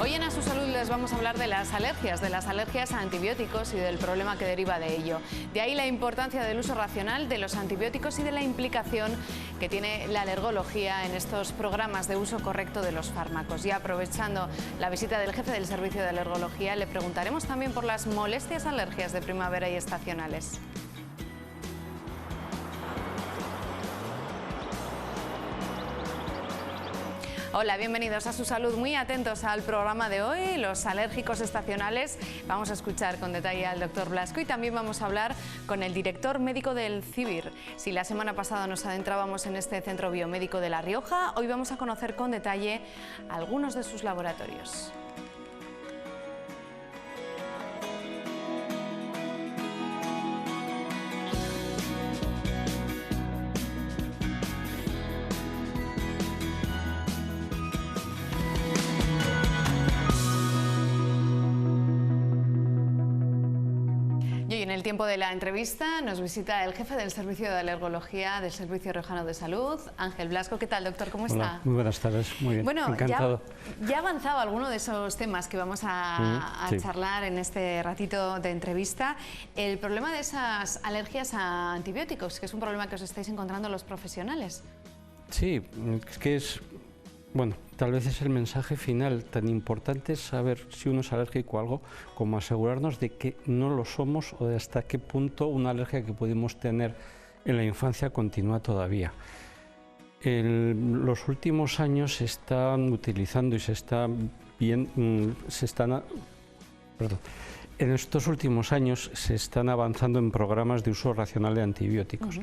Hoy en A Su Salud les vamos a hablar de las alergias a antibióticos y del problema que deriva de ello. De ahí la importancia del uso racional de los antibióticos y de la implicación que tiene la alergología en estos programas de uso correcto de los fármacos. Y aprovechando la visita del jefe del servicio de alergología, le preguntaremos también por las molestias alergias de primavera y estacionales. Hola, bienvenidos a Su Salud, muy atentos al programa de hoy, los alérgicos estacionales. Vamos a escuchar con detalle al doctor Blasco y también vamos a hablar con el director médico del CIBIR. Si la semana pasada nos adentrábamos en este centro biomédico de La Rioja, hoy vamos a conocer con detalle algunos de sus laboratorios. En el tiempo de la entrevista nos visita el jefe del servicio de alergología del Servicio Riojano de Salud, Ángel Blasco. ¿Qué tal, doctor? ¿Cómo está? Hola, muy buenas tardes, muy bien, bueno, encantado. Ya ha avanzado alguno de esos temas que vamos a sí. charlar en este ratito de entrevista. El problema de esas alergias a antibióticos, que es un problema que os estáis encontrando los profesionales. Sí, es que es... Bueno, tal vez es el mensaje final. Tan importante es saber si uno es alérgico a algo como asegurarnos de que no lo somos o de hasta qué punto una alergia que pudimos tener en la infancia continúa todavía. En los últimos años se están utilizando y en estos últimos años se están avanzando en programas de uso racional de antibióticos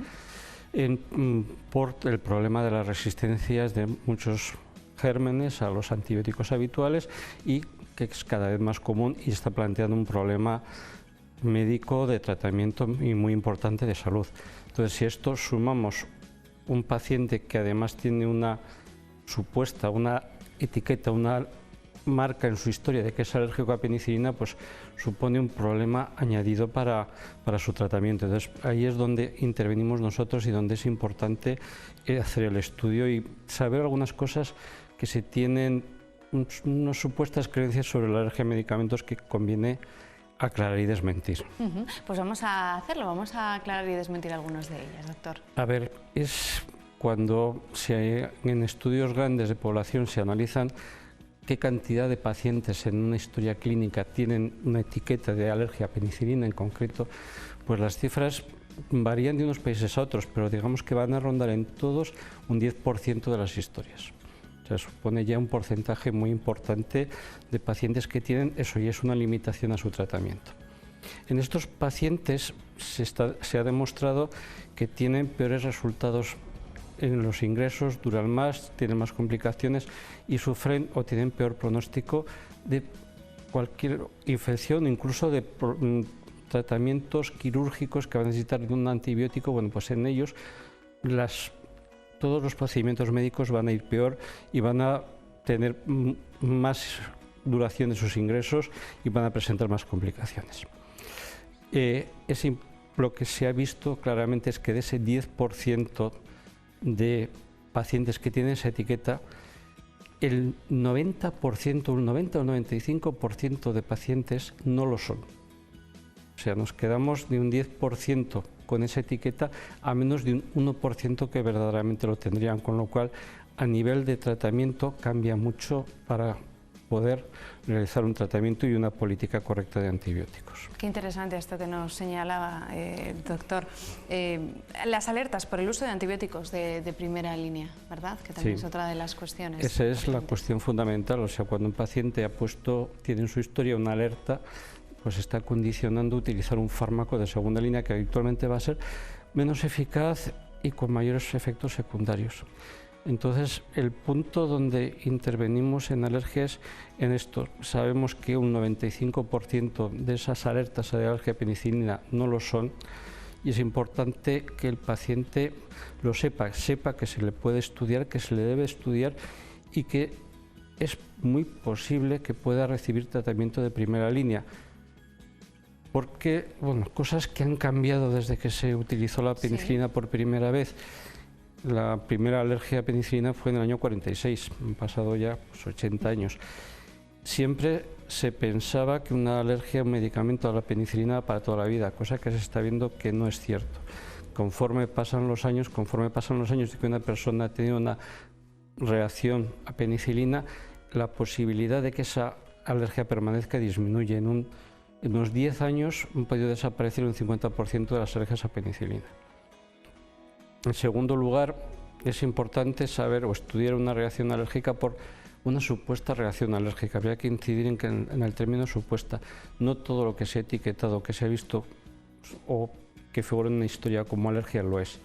por el problema de las resistencias de muchos gérmenes a los antibióticos habituales y que es cada vez más común y está planteando un problema médico de tratamiento y muy importante de salud. Entonces, si esto sumamos un paciente que además tiene una etiqueta, una marca en su historia de que es alérgico a penicilina, pues supone un problema añadido para su tratamiento. Entonces, ahí es donde intervenimos nosotros y donde es importante hacer el estudio y saber algunas cosas que se tienen, unas supuestas creencias sobre la alergia a medicamentos que conviene aclarar y desmentir. Pues vamos a hacerlo, vamos a aclarar y desmentir algunos de ellas, doctor. A ver, es cuando en estudios grandes de población se analizan qué cantidad de pacientes en una historia clínica tienen una etiqueta de alergia a penicilina en concreto, pues las cifras varían de unos países a otros, pero digamos que van a rondar en todos un 10% de las historias. O sea, supone ya un porcentaje muy importante de pacientes que tienen eso y es una limitación a su tratamiento. En estos pacientes se ha demostrado que tienen peores resultados en los ingresos, duran más, tienen más complicaciones y sufren o tienen peor pronóstico de cualquier infección, incluso de tratamientos quirúrgicos que van a necesitar de un antibiótico. Bueno, pues en ellos todos los procedimientos médicos van a ir peor y van a tener más duración de sus ingresos y van a presentar más complicaciones. Lo que se ha visto claramente es que de ese 10% de pacientes que tienen esa etiqueta, el 90%, un 90 o 95% de pacientes no lo son. O sea, nos quedamos de un 10% con esa etiqueta a menos de un 1% que verdaderamente lo tendrían, con lo cual a nivel de tratamiento cambia mucho para poder realizar un tratamiento y una política correcta de antibióticos. Qué interesante esto que nos señalaba, doctor. Las alertas por el uso de antibióticos de primera línea, ¿verdad? Que también es otra de las cuestiones. Esa es la cuestión fundamental. O sea, cuando un paciente tiene en su historia una alerta, pues está condicionando utilizar un fármaco de segunda línea que habitualmente va a ser menos eficaz y con mayores efectos secundarios. Entonces, el punto donde intervenimos en alergias en esto, sabemos que un 95% de esas alertas de alergia a penicilina no lo son y es importante que el paciente lo sepa que se le puede estudiar, que se le debe estudiar y que es muy posible que pueda recibir tratamiento de primera línea. Porque, bueno, cosas que han cambiado desde que se utilizó la penicilina por primera vez. La primera alergia a penicilina fue en el año 46, han pasado ya 80 años. siempre se pensaba que una alergia a un medicamento, a la penicilina, para toda la vida, cosa que se está viendo que no es cierto. Conforme pasan los años de que una persona ha tenido una reacción a penicilina, la posibilidad de que esa alergia permanezca disminuye. En unos 10 años han podido desaparecer un 50% de las alergias a penicilina. En segundo lugar, es importante saber o estudiar una reacción alérgica por una supuesta reacción alérgica. Habría que incidir en el término supuesta. No todo lo que se ha etiquetado, que se ha visto o que figura en una historia como alergia lo es.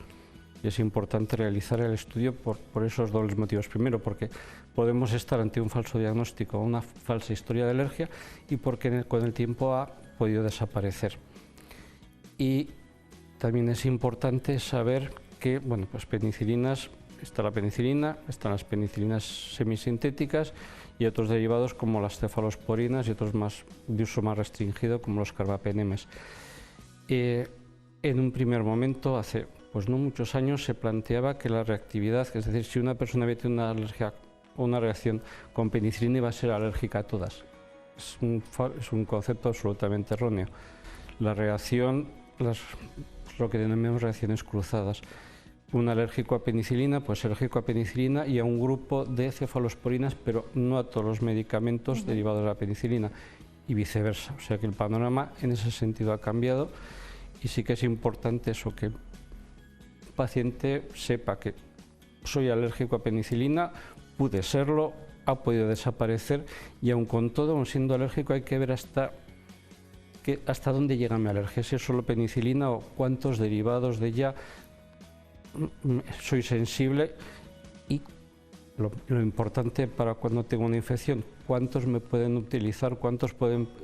Y es importante realizar el estudio por esos dobles motivos. Primero, porque podemos estar ante un falso diagnóstico o una falsa historia de alergia, y porque con el tiempo ha podido desaparecer. Y también es importante saber que, bueno, pues penicilinas, está la penicilina, están las penicilinas semisintéticas y otros derivados como las cefalosporinas y otros más de uso más restringido como los carbapenemes. En un primer momento, hace pues no muchos años, se planteaba que la reactividad, es decir, si una persona había tenido una alergia o una reacción con penicilina, iba a ser alérgica a todas. Es un concepto absolutamente erróneo. La reacción, lo que denominamos reacciones cruzadas. Un alérgico a penicilina, pues alérgico a penicilina y a un grupo de cefalosporinas, pero no a todos los medicamentos derivados de la penicilina, y viceversa. O sea que el panorama en ese sentido ha cambiado, y sí que es importante eso, que el paciente sepa que soy alérgico a penicilina, pude serlo, ha podido desaparecer, y aun con todo, aun siendo alérgico, hay que ver hasta dónde llega mi alergia, si es solo penicilina o cuántos derivados de ella soy sensible, y lo importante para cuando tengo una infección, cuántos pueden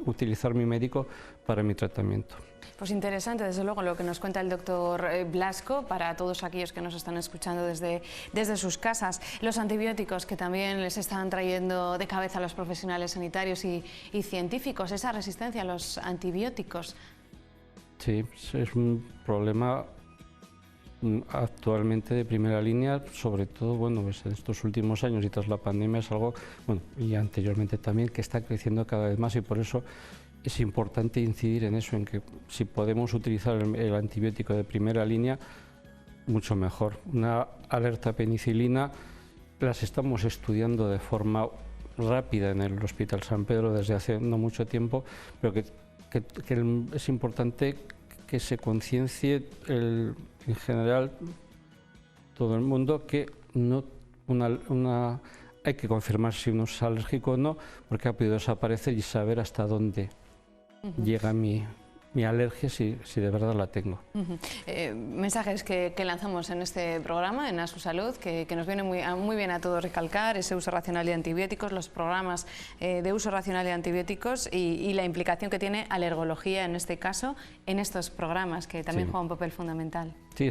utilizar mi médico para mi tratamiento. Pues interesante, desde luego, lo que nos cuenta el doctor Blasco para todos aquellos que nos están escuchando desde sus casas. Los antibióticos, que también les están trayendo de cabeza a los profesionales sanitarios y científicos, esa resistencia a los antibióticos. Sí, es un problema actualmente de primera línea, sobre todo bueno, pues en estos últimos años y tras la pandemia es algo, bueno, y anteriormente también, que está creciendo cada vez más, y por eso es importante incidir en eso, en que si podemos utilizar el antibiótico de primera línea, mucho mejor. Una alerta a penicilina las estamos estudiando de forma rápida en el Hospital San Pedro desde hace no mucho tiempo, pero que es importante que se conciencie en general todo el mundo que no hay que confirmar si uno es alérgico o no, porque ha podido desaparecer, y saber hasta dónde llega mi alergia, si de verdad la tengo. Mensajes que lanzamos en este programa, en A Su Salud, que nos viene muy bien a todos recalcar: ese uso racional de antibióticos, los programas de uso racional de antibióticos y la implicación que tiene alergología, en este caso, en estos programas, que también juega un papel fundamental. Sí,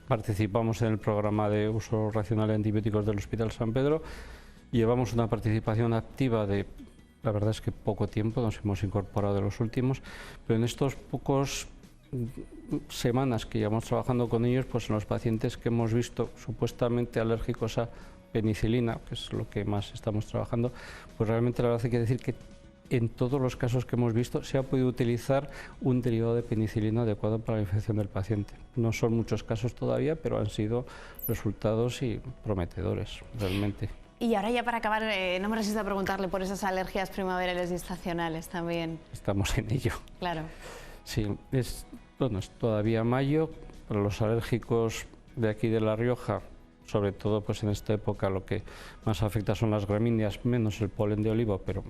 participamos en el programa de uso racional de antibióticos del Hospital San Pedro. Llevamos una participación activa de, la verdad es que poco tiempo, nos hemos incorporado de los últimos, pero en estos pocos semanas que llevamos trabajando con ellos, pues en los pacientes que hemos visto supuestamente alérgicos a penicilina, que es lo que más estamos trabajando, pues realmente la verdad hay que decir que en todos los casos que hemos visto se ha podido utilizar un derivado de penicilina adecuado para la infección del paciente. No son muchos casos todavía, pero han sido resultados prometedores realmente. Y ahora, ya para acabar, no me resisto a preguntarle por esas alergias primaverales y estacionales también. Estamos en ello. Claro. Sí, es todavía mayo. Para los alérgicos de aquí de La Rioja, sobre todo pues en esta época, lo que más afecta son las gramíneas, menos el polen de olivo, pero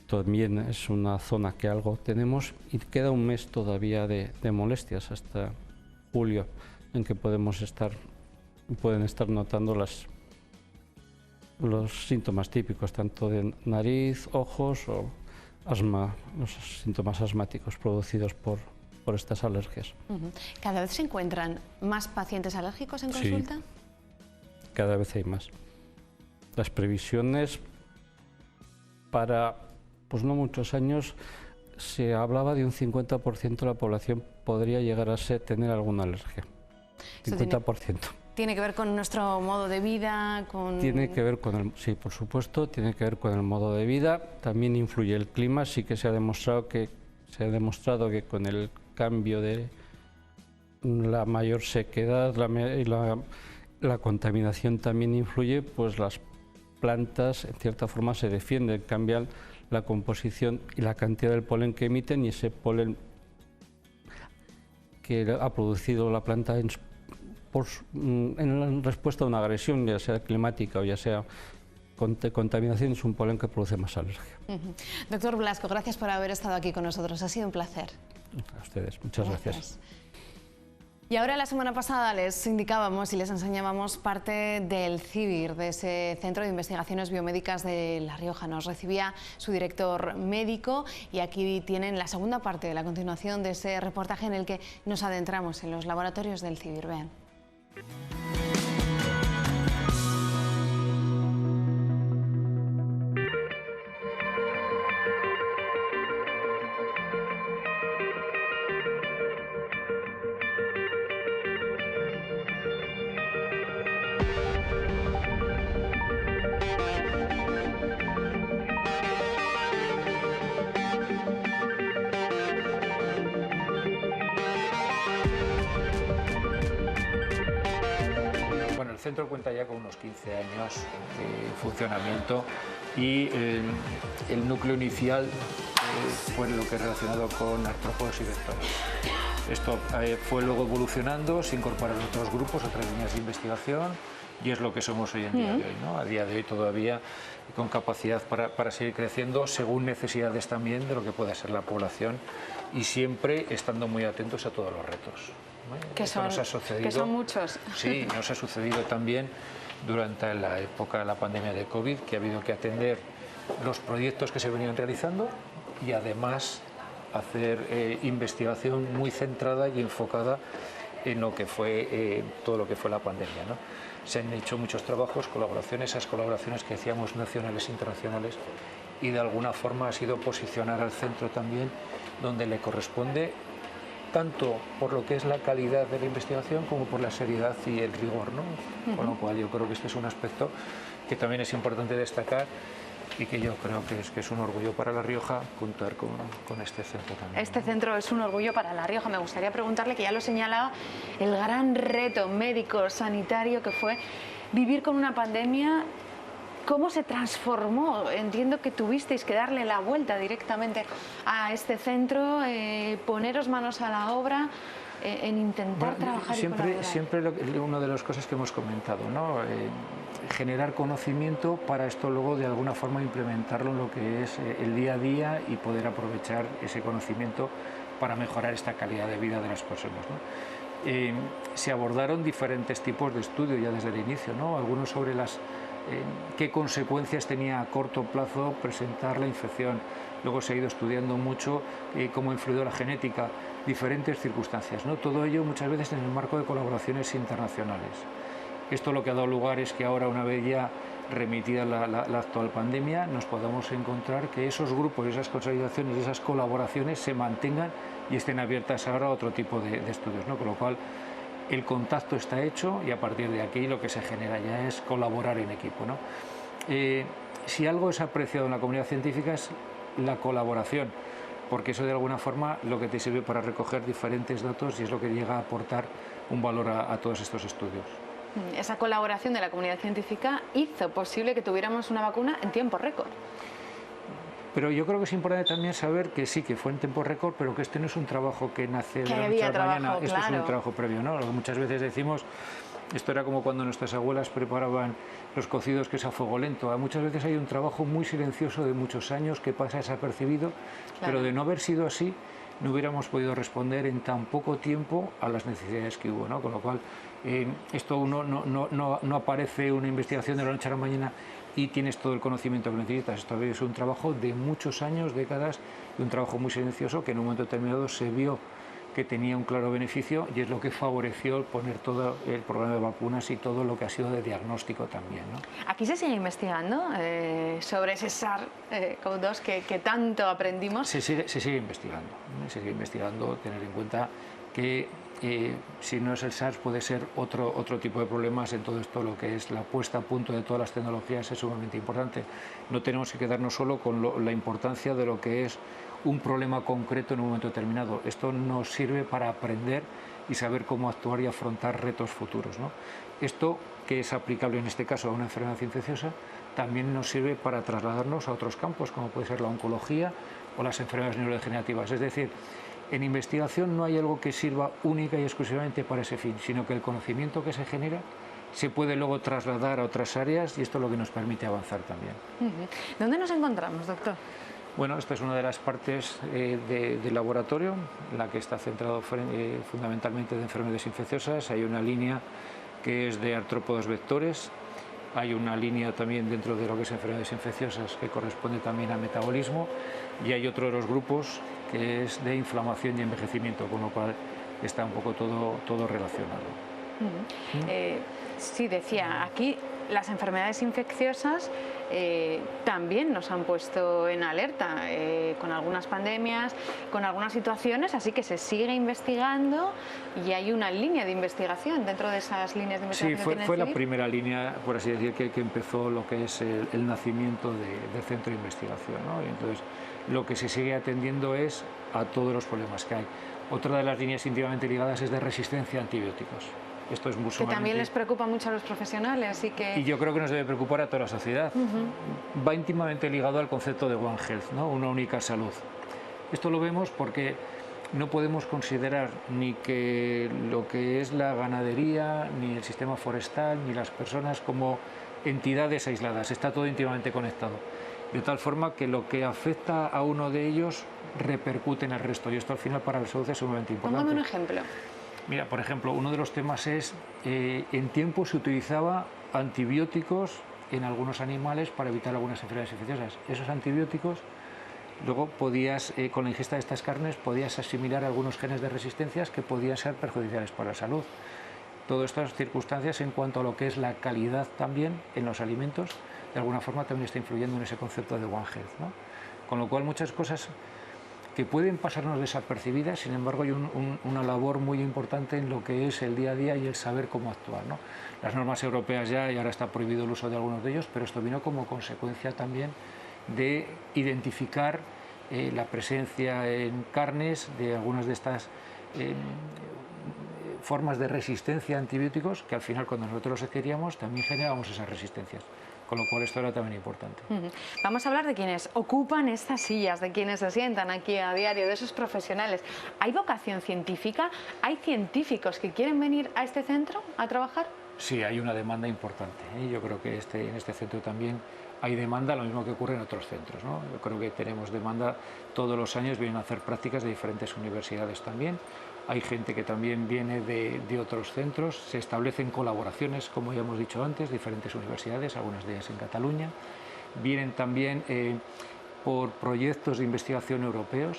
también es una zona que algo tenemos, y queda un mes todavía de molestias, hasta julio, en que pueden estar notando los síntomas típicos, tanto de nariz, ojos o asma, los síntomas asmáticos producidos por estas alergias. ¿Cada vez se encuentran más pacientes alérgicos en consulta? Sí, cada vez hay más. Las previsiones para pues no muchos años se hablaba de un 50% de la población podría llegar a tener alguna alergia. 50%. ¿Tiene que ver con nuestro modo de vida? Tiene que ver con sí, por supuesto, tiene que ver con el modo de vida. También influye el clima. Sí que se ha demostrado que con el cambio de la mayor sequedad y la contaminación también influye, pues las plantas en cierta forma se defienden, cambian la composición y la cantidad del polen que emiten, y ese polen que ha producido la planta en respuesta a una agresión, ya sea climática o ya sea contaminación, es un polen que produce más alergia. Doctor Blasco, gracias por haber estado aquí con nosotros, ha sido un placer. A ustedes, muchas gracias. Y ahora, la semana pasada les indicábamos y les enseñábamos parte del CIBIR, de ese Centro de Investigaciones Biomédicas de La Rioja. Nos recibía su director médico y aquí tienen la segunda parte de la continuación de ese reportaje en el que nos adentramos en los laboratorios del CIBIR. Vean. El centro cuenta ya con unos 15 años de funcionamiento y el núcleo inicial fue lo que es relacionado con artrópodos y vectores. Esto fue luego evolucionando, se incorporaron otros grupos, otras líneas de investigación, y es lo que somos hoy en día de hoy, ¿no? A día de hoy todavía con capacidad para seguir creciendo según necesidades también de lo que pueda ser la población, y siempre estando muy atentos a todos los retos. Que son muchos. Sí, nos ha sucedido también durante la época de la pandemia de COVID, que ha habido que atender los proyectos que se venían realizando y además hacer investigación muy centrada y enfocada en lo que fue todo lo que fue la pandemia, ¿no? Se han hecho muchos trabajos, colaboraciones, esas colaboraciones que decíamos nacionales e internacionales, y de alguna forma ha sido posicionar al centro también donde le corresponde, tanto por lo que es la calidad de la investigación como por la seriedad y el rigor, ¿no? Con lo cual yo creo que este es un aspecto que también es importante destacar y que yo creo que es un orgullo para La Rioja contar con este centro también. Este centro es un orgullo para La Rioja. Me gustaría preguntarle, que ya lo señalaba, el gran reto médico, sanitario que fue vivir con una pandemia. ¿Cómo se transformó? Entiendo que tuvisteis que darle la vuelta directamente a este centro, poneros manos a la obra, en intentar trabajar y colaborar. Siempre una de las cosas que hemos comentado, ¿no? Generar conocimiento para esto luego de alguna forma implementarlo en lo que es el día a día y poder aprovechar ese conocimiento para mejorar esta calidad de vida de las personas, ¿no? Se abordaron diferentes tipos de estudios ya desde el inicio, ¿no? Algunos sobre qué consecuencias tenía a corto plazo presentar la infección. Luego se ha ido estudiando mucho cómo ha influido la genética, diferentes circunstancias, ¿no? Todo ello muchas veces en el marco de colaboraciones internacionales. Esto lo que ha dado lugar es que ahora, una vez ya remitida la actual pandemia, nos podamos encontrar que esos grupos, esas consolidaciones, esas colaboraciones se mantengan y estén abiertas ahora a otro tipo de estudios, ¿no? Con lo cual el contacto está hecho y a partir de aquí lo que se genera ya es colaborar en equipo, ¿no? Si algo es apreciado en la comunidad científica es la colaboración, porque eso de alguna forma lo que te sirve para recoger diferentes datos y es lo que llega a aportar un valor a todos estos estudios. Esa colaboración de la comunidad científica hizo posible que tuviéramos una vacuna en tiempo récord. Pero yo creo que es importante también saber que sí, que fue en tiempo récord, pero que este no es un trabajo que nace de la noche a la mañana, esto es un trabajo previo, ¿no? Lo que muchas veces decimos, esto era como cuando nuestras abuelas preparaban los cocidos, que es a fuego lento. Muchas veces hay un trabajo muy silencioso de muchos años que pasa desapercibido, pero de no haber sido así, no hubiéramos podido responder en tan poco tiempo a las necesidades que hubo, ¿no? Con lo cual, esto no aparece una investigación de la noche a la mañana y tienes todo el conocimiento que necesitas. Esto es un trabajo de muchos años, décadas, y un trabajo muy silencioso que en un momento determinado se vio que tenía un claro beneficio y es lo que favoreció poner todo el programa de vacunas y todo lo que ha sido de diagnóstico también, ¿no? Aquí se sigue investigando sobre ese SARS-CoV-2 que tanto aprendimos. Se sigue investigando, tener en cuenta que si no es el SARS, puede ser otro tipo de problemas. En todo esto, lo que es la puesta a punto de todas las tecnologías es sumamente importante. No tenemos que quedarnos solo con la importancia de lo que es un problema concreto en un momento determinado. Esto nos sirve para aprender y saber cómo actuar y afrontar retos futuros, ¿no? Esto, que es aplicable en este caso a una enfermedad infecciosa, también nos sirve para trasladarnos a otros campos, como puede ser la oncología o las enfermedades neurodegenerativas. Es decir, en investigación no hay algo que sirva única y exclusivamente para ese fin, sino que el conocimiento que se genera se puede luego trasladar a otras áreas, y esto es lo que nos permite avanzar también. ¿Dónde nos encontramos, doctor? Bueno, esta es una de las partes del laboratorio, la que está centrado fundamentalmente en enfermedades infecciosas. Hay una línea que es de artrópodos vectores, hay una línea también dentro de lo que es enfermedades infecciosas que corresponde también a metabolismo, y hay otro de los grupos que es de inflamación y envejecimiento, con lo cual está un poco todo relacionado. Sí, decía, aquí las enfermedades infecciosas también nos han puesto en alerta con algunas pandemias, con algunas situaciones, así que se sigue investigando y hay una línea de investigación dentro de esas líneas de investigación. Sí, fue la primera línea, por así decir, que empezó lo que es el nacimiento del centro de investigación, ¿no? Y entonces, lo que se sigue atendiendo es a todos los problemas que hay. Otra de las líneas íntimamente ligadas es de resistencia a antibióticos. Esto es muy que también les preocupa mucho a los profesionales y yo creo que nos debe preocupar a toda la sociedad. Va íntimamente ligado al concepto de One Health, ¿no? Una única salud. Esto lo vemos porque no podemos considerar ni que lo que es la ganadería, ni el sistema forestal, ni las personas como entidades aisladas. Está todo íntimamente conectado, de tal forma que lo que afecta a uno de ellos repercute en el resto, y esto al final para la salud es sumamente importante. Póngame un ejemplo. Mira, por ejemplo, uno de los temas es, en tiempo se utilizaba antibióticos en algunos animales para evitar algunas enfermedades infecciosas. Esos antibióticos, luego podías, con la ingesta de estas carnes, podías asimilar algunos genes de resistencias que podían ser perjudiciales para la salud. Todas estas circunstancias, en cuanto a lo que es la calidad también en los alimentos, de alguna forma también está influyendo en ese concepto de One Health, ¿no? Con lo cual, muchas cosas que pueden pasarnos desapercibidas, sin embargo hay una labor muy importante en lo que es el día a día y el saber cómo actuar, ¿no? Las normas europeas ya, y ahora está prohibido el uso de algunos de ellos, pero esto vino como consecuencia también de identificar la presencia en carnes de algunas de estas formas de resistencia a antibióticos, que al final, cuando nosotros los adquiríamos, también generábamos esas resistencias. Con lo cual esto era también importante. Vamos a hablar de quienes ocupan estas sillas, de quienes se sientan aquí a diario, de esos profesionales. ¿Hay vocación científica? ¿Hay científicos que quieren venir a este centro a trabajar? Sí, hay una demanda importante, ¿eh? Yo creo que en este centro también hay demanda, lo mismo que ocurre en otros centros, ¿no? Yo creo que tenemos demanda, todos los años vienen a hacer prácticas de diferentes universidades también. Hay gente que también viene de otros centros, se establecen colaboraciones, como ya hemos dicho antes, diferentes universidades, algunas de ellas en Cataluña. Vienen también por proyectos de investigación europeos,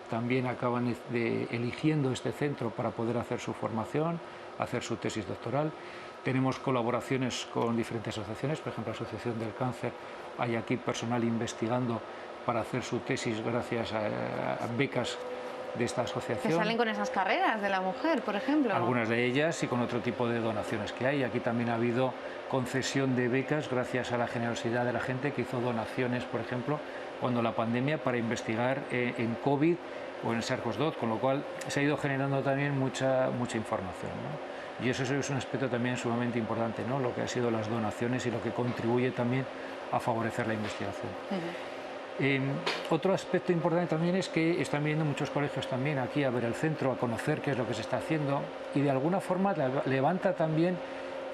también acaban eligiendo este centro para poder hacer su formación, hacer su tesis doctoral. Tenemos colaboraciones con diferentes asociaciones, por ejemplo, la Asociación del Cáncer. Hay aquí personal investigando para hacer su tesis gracias a becas de esta asociación. Que salen con esas carreras de la mujer, por ejemplo. Algunas de ellas, y con otro tipo de donaciones que hay. Aquí también ha habido concesión de becas gracias a la generosidad de la gente que hizo donaciones, por ejemplo, cuando la pandemia, para investigar en COVID o en SARS-CoV-2, con lo cual se ha ido generando también mucha información, ¿no? Y eso es un aspecto también sumamente importante, ¿no? Lo que ha sido las donaciones y lo que contribuye también a favorecer la investigación. Otro aspecto importante también es que están viniendo muchos colegios también aquí a ver el centro, a conocer qué es lo que se está haciendo, y de alguna forma levanta también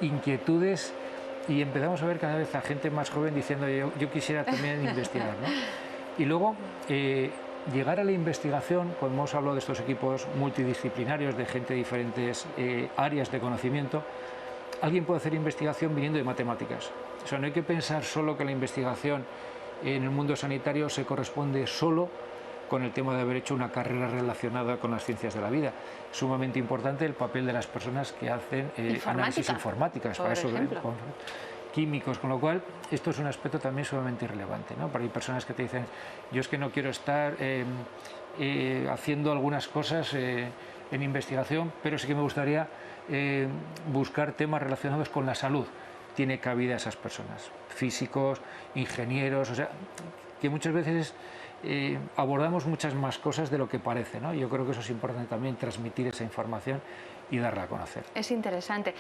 inquietudes, y empezamos a ver cada vez a gente más joven diciendo yo quisiera también investigar, ¿no? Y luego llegar a la investigación, como hemos hablado de estos equipos multidisciplinarios de gente de diferentes áreas de conocimiento, alguien puede hacer investigación viniendo de matemáticas. O sea, no hay que pensar solo que la investigación en el mundo sanitario se corresponde solo con el tema de haber hecho una carrera relacionada con las ciencias de la vida. Es sumamente importante el papel de las personas que hacen análisis informáticas, para eso, químicos, con lo cual esto es un aspecto también sumamente relevante, ¿no? Porque hay personas que te dicen, yo es que no quiero estar haciendo algunas cosas en investigación, pero sí que me gustaría buscar temas relacionados con la salud. Tiene cabida esas personas, físicos, ingenieros, o sea, que muchas veces abordamos muchas más cosas de lo que parece, ¿no? Yo creo que eso es importante también, transmitir esa información y darla a conocer. Es interesante.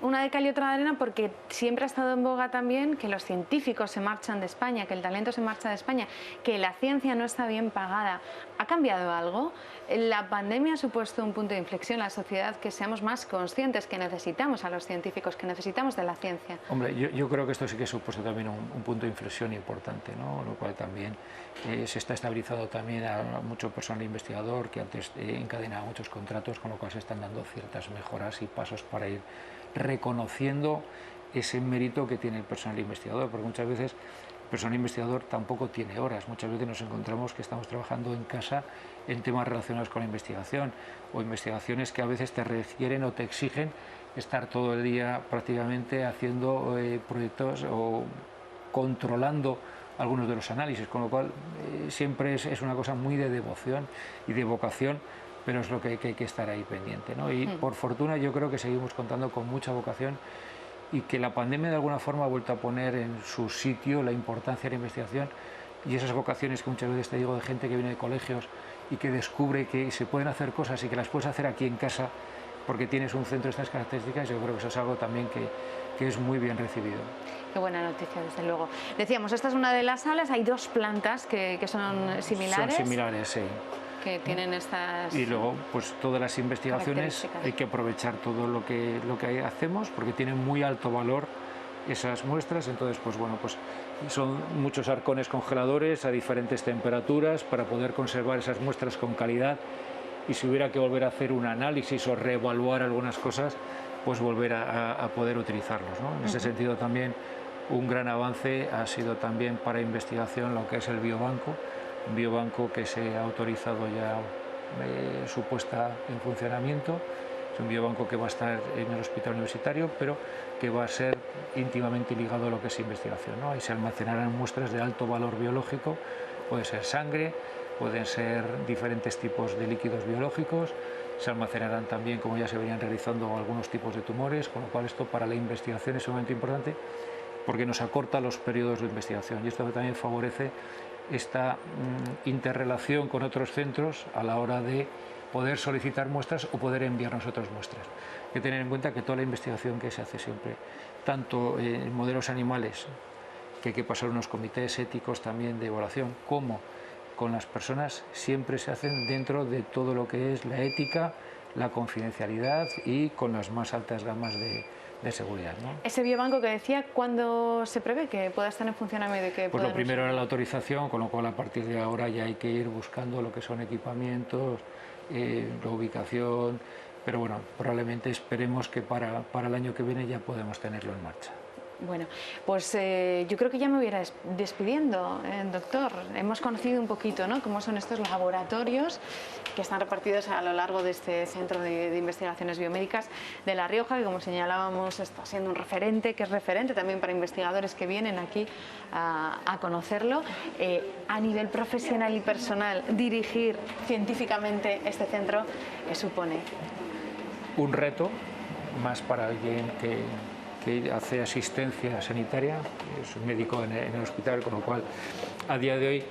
Una de cal y otra de arena, porque siempre ha estado en boga también que los científicos se marchan de España, que el talento se marcha de España, que la ciencia no está bien pagada. ¿Ha cambiado algo? La pandemia ha supuesto un punto de inflexión en la sociedad, que seamos más conscientes, que necesitamos a los científicos, que necesitamos de la ciencia. Hombre, yo creo que esto sí que ha supuesto también un punto de inflexión importante, ¿no? Lo cual también se está estabilizando también a mucho personal investigador que antes encadenaba muchos contratos, con lo cual se están dando ciertas mejoras y pasos para ir reconociendo ese mérito que tiene el personal investigador, porque muchas veces el personal investigador tampoco tiene horas. Muchas veces nos encontramos que estamos trabajando en casa en temas relacionados con la investigación, o investigaciones que a veces te requieren o te exigen estar todo el día prácticamente haciendo proyectos o controlando algunos de los análisis, con lo cual siempre es una cosa muy de devoción y de vocación, pero es lo que hay que estar ahí pendiente, ¿no? Y por fortuna yo creo que seguimos contando con mucha vocación, y que la pandemia de alguna forma ha vuelto a poner en su sitio la importancia de la investigación y esas vocaciones que muchas veces te digo, de gente que viene de colegios y que descubre que se pueden hacer cosas y que las puedes hacer aquí en casa porque tienes un centro de estas características. Yo creo que eso es algo también que es muy bien recibido. Qué buena noticia, desde luego. Decíamos, esta es una de las salas, hay dos plantas que son similares. Son similares, sí. Que tienen estas... Y luego, pues todas las investigaciones hay que aprovechar todo lo que hacemos, porque tienen muy alto valor esas muestras. Entonces, pues bueno, pues son muchos arcones congeladores a diferentes temperaturas para poder conservar esas muestras con calidad, y si hubiera que volver a hacer un análisis o reevaluar algunas cosas, pues volver a poder utilizarlos, ¿no? En ese sentido también un gran avance ha sido también para investigación lo que es el biobanco, un biobanco que se ha autorizado ya su puesta en funcionamiento. Es un biobanco que va a estar en el hospital universitario, pero que va a ser íntimamente ligado a lo que es investigación, ¿no? Ahí se almacenarán muestras de alto valor biológico, puede ser sangre, pueden ser diferentes tipos de líquidos biológicos, se almacenarán también, como ya se venían realizando, algunos tipos de tumores, con lo cual esto para la investigación es sumamente importante, porque nos acorta los periodos de investigación, y esto también favorece esta interrelación con otros centros a la hora de poder solicitar muestras o poder enviar nosotros muestras. Hay que tener en cuenta que toda la investigación que se hace siempre, tanto en modelos animales, que hay que pasar unos comités éticos también de evaluación, como con las personas, siempre se hacen dentro de todo lo que es la ética, la confidencialidad y con las más altas gamas de seguridad, ¿no? Ese biobanco que decía, ¿cuándo se prevé que pueda estar en funcionamiento? Pues lo primero era la autorización, con lo cual a partir de ahora ya hay que ir buscando lo que son equipamientos, la ubicación, pero bueno, probablemente esperemos que para el año que viene ya podemos tenerlo en marcha. Bueno, pues yo creo que ya me voy a ir despidiendo, doctor. Hemos conocido un poquito, ¿no?, cómo son estos laboratorios que están repartidos a lo largo de este Centro de Investigaciones Biomédicas de La Rioja, que, como señalábamos, está siendo un referente, que es referente también para investigadores que vienen aquí a conocerlo. A nivel profesional y personal, dirigir científicamente este centro supone un reto más para alguien que hace asistencia sanitaria, es un médico en el hospital, con lo cual a día de hoy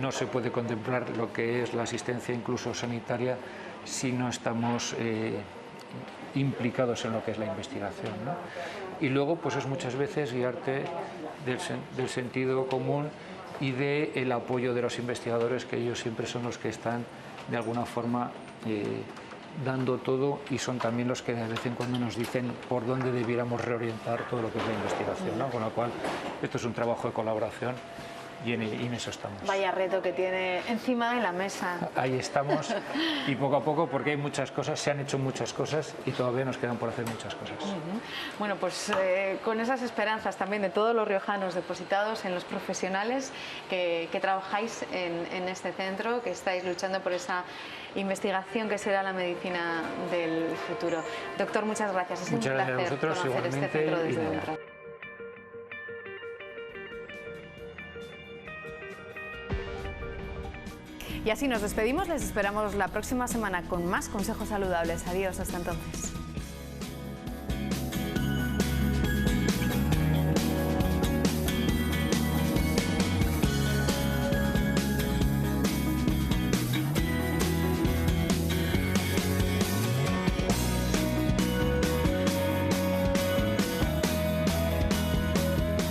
no se puede contemplar lo que es la asistencia incluso sanitaria si no estamos implicados en lo que es la investigación, ¿no? Y luego pues es muchas veces guiarte del sentido común y del apoyo de los investigadores, que ellos siempre son los que están de alguna forma dando todo, y son también los que de vez en cuando nos dicen por dónde debiéramos reorientar todo lo que es la investigación, ¿no? Con lo cual esto es un trabajo de colaboración y en eso estamos. Vaya reto que tiene encima de la mesa. Ahí estamos, y poco a poco, porque hay muchas cosas, se han hecho muchas cosas y todavía nos quedan por hacer muchas cosas. Bueno, pues con esas esperanzas también de todos los riojanos depositados en los profesionales que trabajáis en este centro, que estáis luchando por esa investigación que será la medicina del futuro. Doctor, muchas gracias. Es muchas un placer gracias a vosotros, conocer este centro desde dentro. Y así nos despedimos, les esperamos la próxima semana con más consejos saludables. Adiós, hasta entonces.